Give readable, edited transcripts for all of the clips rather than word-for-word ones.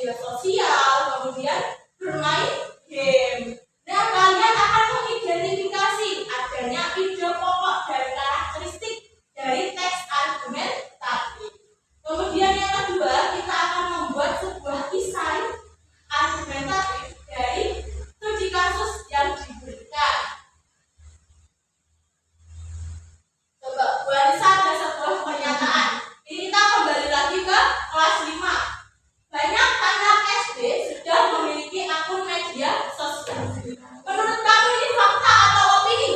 media sosial, kemudian bermain game. Nah, kalian akan mengidentifikasi adanya ide pokok dan karakteristik dari teks argumentatif. Kemudian yang kedua, kita akan membuat sebuah desain argumentatif dari studi kasus yang diberikan. Coba, Bu Anissa ada sebuah pernyataan. Ini kita kembali lagi ke kelas 5. Banyak anak SD sudah memiliki akun media sosial. Menurut kamu ini fakta atau opini?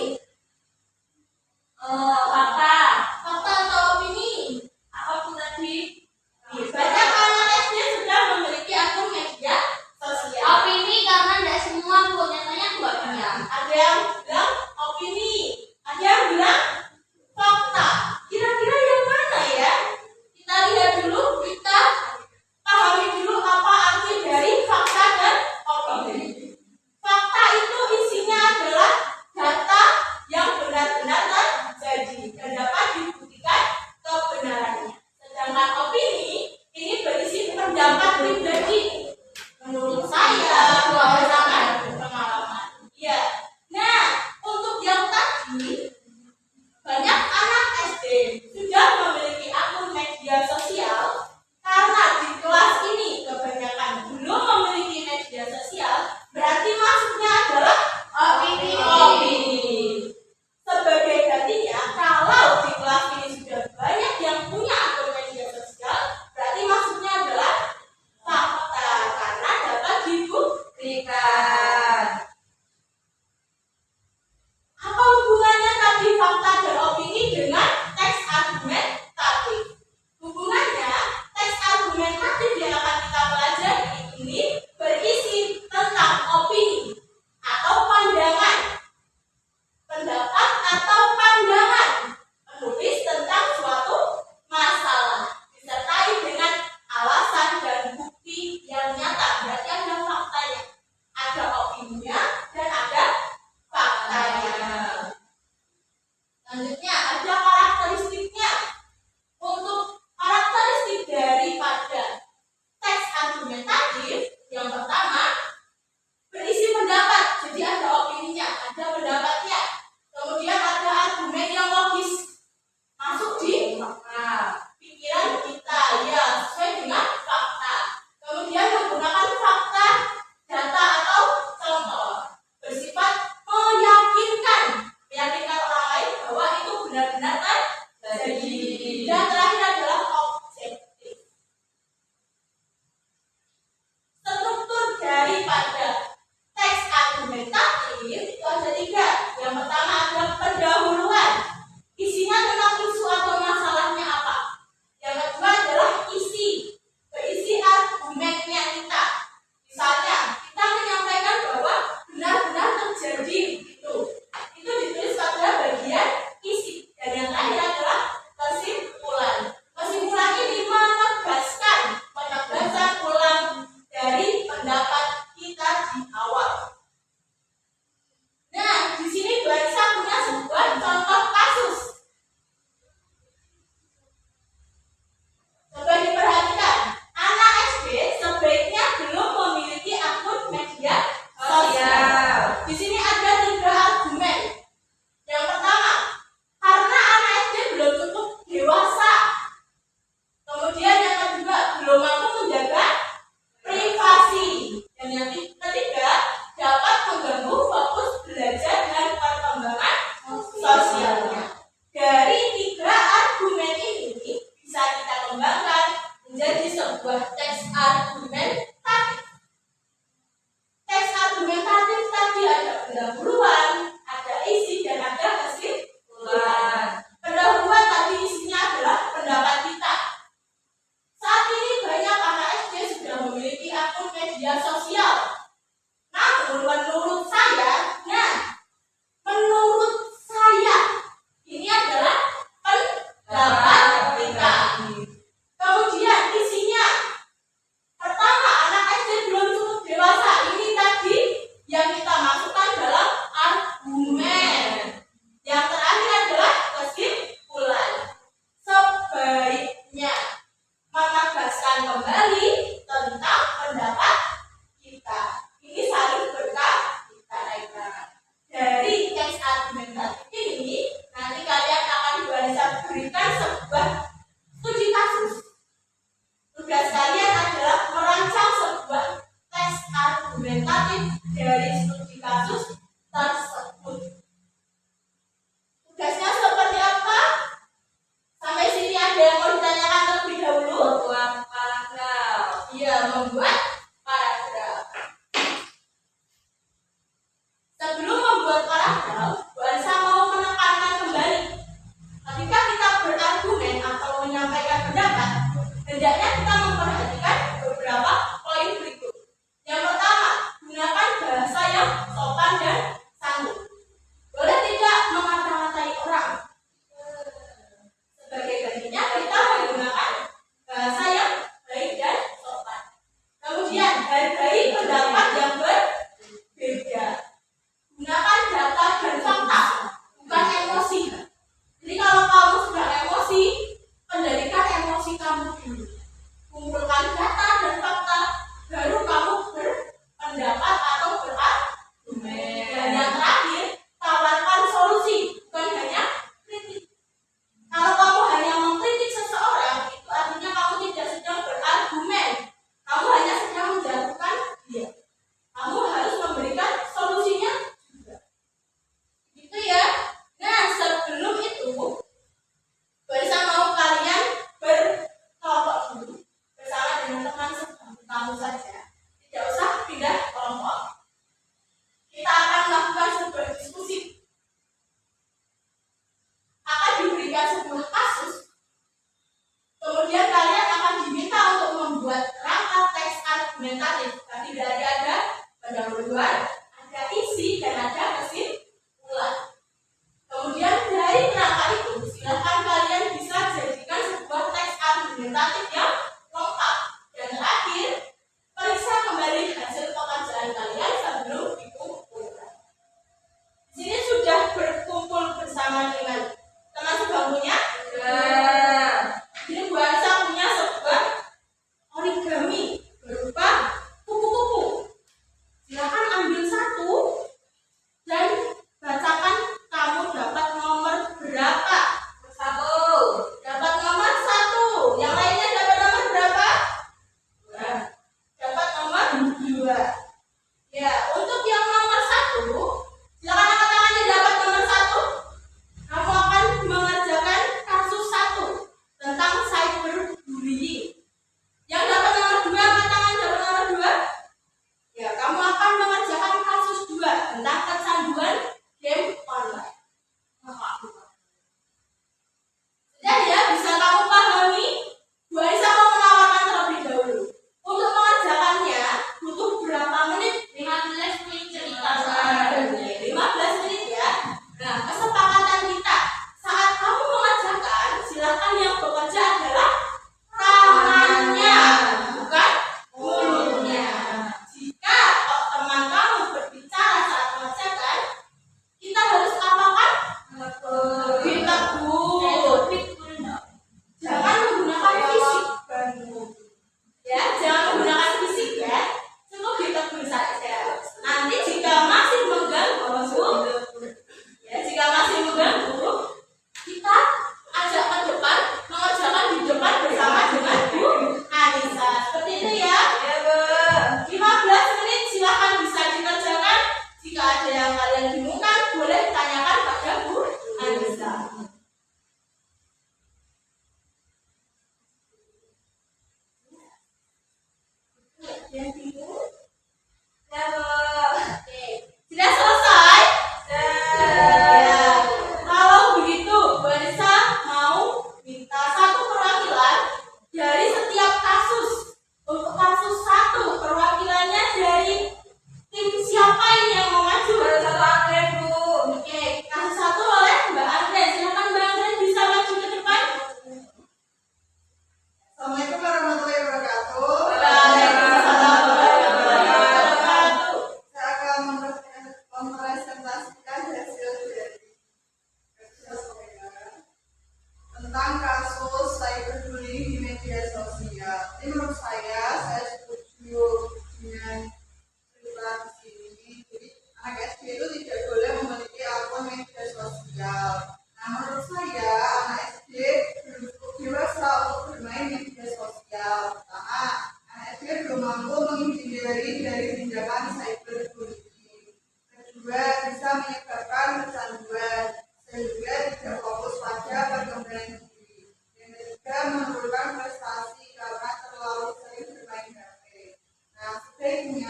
Fakta. Fakta atau opini? Apapun tadi. Banyak anak SD sudah memiliki akun media sosial. Opini karena tidak semua Bu, nyatanya enggak banyak. Ada yang bilang opini, ada yang bilang fakta. Kira-kira yang mana ya? Kita lihat dulu, kita pahami dulu apa arti dari fakta dan opini. Fakta itu isinya adalah data yang benar-benar terjadi dan dapat dibuktikan kebenarannya. Sedangkan opini ini berisi pendapat pribadi. Menurut saya, berdasarkan pengalaman. Ya. Nah, untuk yang tadi, banyak anak SD sudah memiliki akun media sosial karena di kelas ini kebanyakan belum memiliki media sosial, berarti maksudnya adalah opini. Sebagai gantinya, kalau di kelas ini sudah banyak yang punya akun media sosial, berarti maksudnya adalah fakta karena dapat dibuktikan. Apa hubungannya tadi fakta dan opini dengan teks argumentatif? Hubungannya, teks argumentatif yang akan kita pelajari ini berisi tentang opini atau pandangan, pendapat atau pandangan penulis tentang suatu masalah, disertai dengan alasan dan bukti yang nyata. Berarti ada faktanya, ada opininya, dan ada faktanya. Selanjutnya ada karakteristiknya. Untuk karakteristik daripada teks argumentatif, yang pertama berisi pendapat. Jadi ada opininya, ada pendapatnya. Kemudian ada argumen yang logis, masuk di pikiran kita, ya sesuai dengan fakta. Kemudian menggunakan fakta, data atau contoh, bersifat meyakinkan orang lain bahwa itu benar-benar terjadi. Dan terakhir adalah objektif. Struktur daripada teks argumentatif itu ada 3. Yang pertama ada pendahuluan, isinya tentang isu atau masalahnya apa. Yang kedua adalah isi, berisi argumennya kita. Misalnya kita menyampaikan bahwa benar-benar terjadi itu ditulis pada bagian isi. Dan yang terakhir adalah kesimpulan. Kesimpulan ini penegasan ulang dari pendapat kita di awal. Nah, di sini Bu Anissa punya sebuah contoh kasus. Coba diperhatikan, anak SD sebaiknya belum memiliki akun media sosial. Di sini ada 3 argumen. Yang pertama, karena anak SD belum cukup dewasa. Kemudian yang kedua, belum mampu menjaga privasi. Dan yang ketiga, dapat mengganggu fokus belajar dan perkembangan sosialnya. Dari 3 argumen ini bisa kita kembangkan menjadi sebuah teks argumentatif. Teks argumentatif tadi ada pendahuluan, ada isi, dan ada kesimpulan. Pendahuluan tadi isinya adalah pendapat kita. Saat ini banyak anak SD sudah memiliki akun media sosial. Namun menurut saya, ini adalah pendapat kita. Kemudian isinya, pertama, anak SD belum cukup dewasa. Ini tadi yang kita masukkan dalam argumen. Yang terakhir adalah kesimpulan. Sebaiknya menegaskan kembali tentang pendapat informasi dari studi kasus tersebut. Tugasnya seperti apa? Sampai sini ada yang mau ditanyakan terlebih dahulu? Membuat paragraf. Iya, membuat paragraf. Sebelum membuat paragraf, Bu Ansa mau menekankan kembali. Ketika kita berargumen atau menyampaikan pendapat, hendaknya kita memperhatikan beberapa poin berikut. Yang pertama, gunakan bahasa yang sopan dan santun. Boleh tidak mengata-ngatai orang. Sebagai gantinya kita menggunakan bahasa yang baik dan sopan. Kemudian hargai pendapat yang berbeda. Gunakan data dan fakta, bukan emosi. Jadi kalau kamu sudah emosi, kendalikan emosi kamu dulu. Kumpulkan data dan fakta, baru kamu berpendapat atau berargumen. Dan yang terakhir, tawarkan solusi, bukan hanya kritik. Kalau kamu hanya mengkritik seseorang, itu artinya kamu tidak sedang berargumen. Kamu hanya sedang menjatuhkan dia. Kamu harus memberikan solusinya juga. Gitu ya. Nah, sebelum itu, Barisa mau kalian berkelompok dulu bersama dengan teman sebangku kamu saja. Tidak usah pindah kelompok. Kita akan melakukan sebuah diskusi. Akan diberikan sebuah kasus. Kemudian kalian akan diminta untuk membuat kerangka teks argumentatif. Tadi ada pendahuluan, ada isi, dan ada kesimpulan. Kemudian dari kerangka itu, silakan kalian bisa jadikan sebuah teks argumentatif yang lengkap. Dan terakhir, periksa kembali hasil pekerjaan kalian sebelum dikumpulkan. Di sini sudah berkumpul bersama dengan teman sebangkunya. Ini Bu Ansa punya sebuah origami berupa kupu-kupu. Silakan ambil satu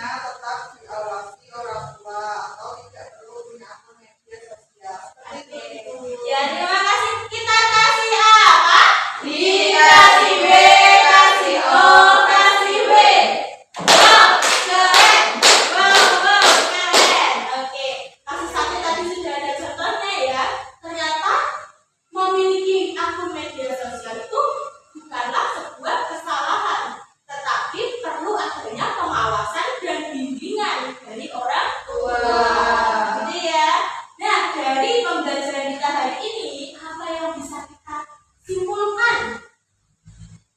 artinya tetap diawasi orang tua atau tidak perlu punya akun media sosial. Seperti itu. Ya, terima kasih. Kita kasih apa? Dikasih B, kasih O, kasih W. Wow, keren. Wow, keren. Oke, kasus satu tadi sudah ada contohnya ya. Ternyata memiliki akun media sosial itu bukanlah sebuah kesalahan, tetapi perlu adanya pengawasan dan bimbingan dari orang tua. Gitu ya. Nah, dari pembelajaran kita hari ini, apa yang bisa kita simpulkan?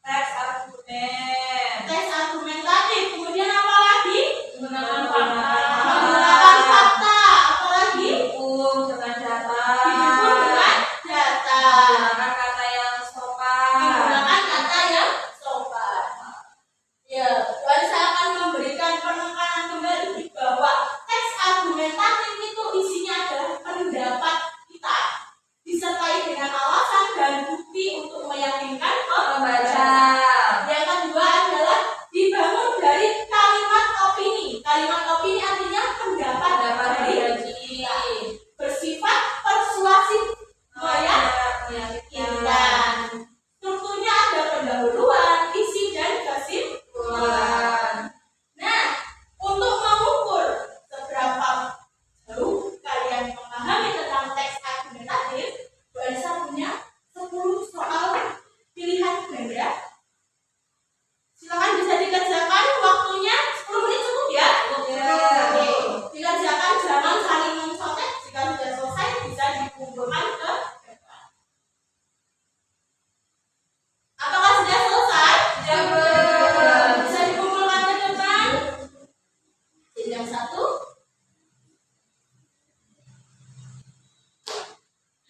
Teks argumen. Tes argumentatif. Kemudian apa lagi? Menggunakan fakta. Menggunakan fakta. Apa lagi? Didukung dengan data. Didukung dengan data. Menggunakan kata yang sopan. Menggunakan kata yang sopan. Ya, dan saya akan memberikan penekanan kembali bahwa teks argumentatif itu isinya adalah pendapat kita disertai dengan alasan dan bukti untuk meyakinkan Membaca. Yang kedua adalah dibangun dari kalimat opini. Kalimat opini artinya pendapat dari kita. Bersifat persuasif, meyakinkan. Strukturnya ada pendahuluan, isi, dan kesimpulan. Nah, untuk mengukur seberapa jauh kalian memahami tentang teks argumentatif, Bu Elsa punya 10 soal pilihan ganda. Silakan bisa dikerjakan, waktunya 10 menit cukup ya? Oke. Dikerjakan, jangan saling mencontek. Jika sudah selesai bisa dikumpulkan ke depan. Apakah sudah selesai? Bisa dikumpulkan ke depan. Jenjang 1.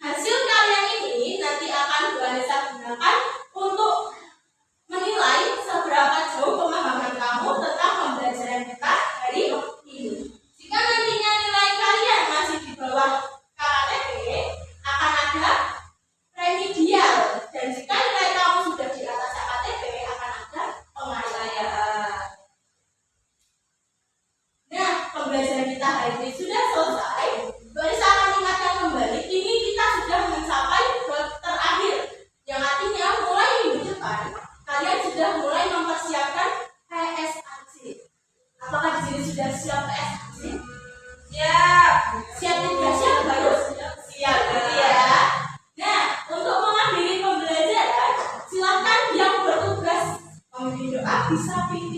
Hasil karya ini nanti akan Bu Anissa gunakan untuk menilai seberapa jauh pemahaman kamu tentang pembelajaran kita hari ini. Jika nantinya nilai kalian masih di bawah KKTP, akan ada remedial. Dan jika nilai kamu sudah di atas KKTP, akan ada pengayaan. Nah, pembelajaran kita hari ini sudah selesai. Baru saya akan ingatkan kembali, ini kita sudah mencapai bab terakhir. Yang artinya mulai minggu depan, kalian sudah mulai mempersiapkan PSAC. Apakah di sini sudah siap PSAC? Siap. Siap tidak siap harus siap gitu ya. Nah, untuk mengakhiri pembelajaran, silakan yang bertugas memimpin doa bisa pimpin